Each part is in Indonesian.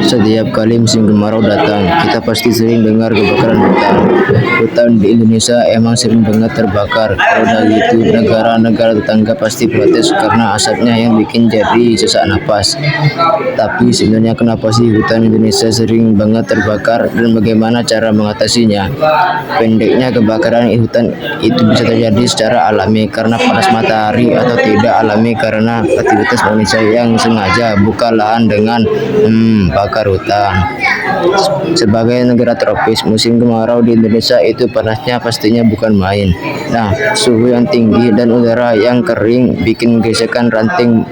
Setiap kali musim kemarau datang, kita pasti sering dengar kebakaran hutan. Hutan di Indonesia emang sering banget terbakar. Kalau udah gitu, negara-negara tetangga pasti protes karena asapnya yang bikin jadi sesak napas. Tapi sebenarnya kenapa sih hutan Indonesia sering banget terbakar dan bagaimana cara mengatasinya? Pendeknya, kebakaran hutan itu bisa terjadi secara alami karena panas matahari atau tidak alami karena aktivitas manusia yang sengaja buka lahan dengan bakar hutan. Sebagai negara tropis, musim kemarau di Indonesia itu panasnya pastinya bukan main. Nah, suhu yang tinggi dan udara yang kering bikin gesekan ranting,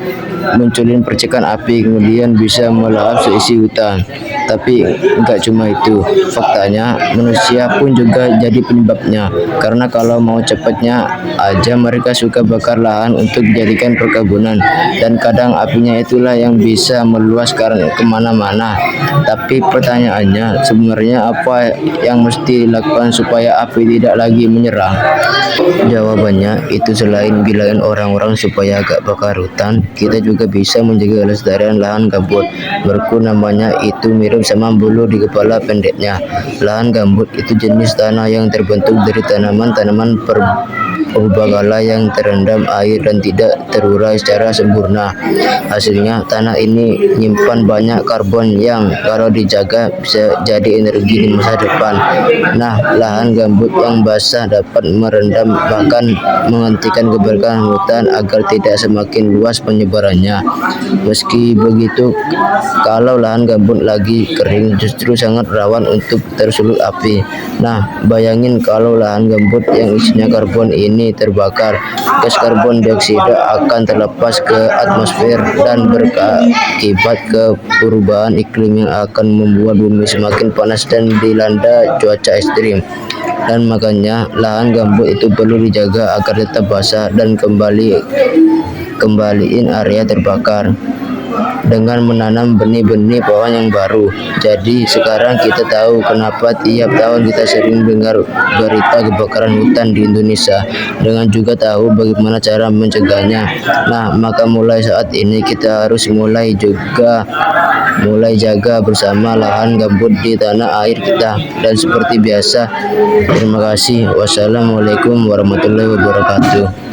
munculin percikan api, kemudian bisa melahap seisi hutan. Tapi nggak cuma itu, faktanya manusia pun juga jadi penyebabnya. Karena kalau mau cepatnya aja mereka suka bakar lahan untuk dijadikan perkebunan, dan kadang apinya itulah yang bisa meluas kemana-mana. Tapi pertanyaannya, sebenarnya apa yang mesti dilakukan supaya api tidak lagi menyerang? Jawabannya itu selain bilangin orang-orang supaya agak bakar hutan, kita juga bisa menjaga kelestarian lahan gambut. Menurutku namanya itu mirip sama bulu di kepala pendeknya. Lahan gambut itu jenis tanah yang terbentuk dari tanaman-tanaman purbakala yang terendam air dan tidak terurai secara sempurna. Hasilnya, tanah ini menyimpan banyak karbon yang kalau dijaga bisa jadi energi di masa depan. Nah, lahan gambut yang basah dapat merendam bahkan menghentikan kebakaran hutan agar tidak semakin luas penyebarannya. Meski begitu, kalau lahan gambut lagi kering justru sangat rawan untuk tersulut api. Nah, bayangin kalau lahan gambut yang isinya karbon ini terbakar, gas karbon dioksida akan terlepas ke atmosfer dan berakibat ke perubahan iklim yang akan membuat bumi semakin panas dan dilanda cuaca ekstrim. Dan makanya lahan gambut itu perlu dijaga agar tetap basah dan kembaliin area terbakar dengan menanam benih-benih pohon yang baru. Jadi sekarang kita tahu kenapa tiap tahun kita sering dengar berita kebakaran hutan di Indonesia, dengan juga tahu bagaimana cara mencegahnya. Nah, maka mulai saat ini kita harus mulai jaga bersama lahan gambut di tanah air kita. Dan seperti biasa, terima kasih. Wassalamualaikum warahmatullahi wabarakatuh.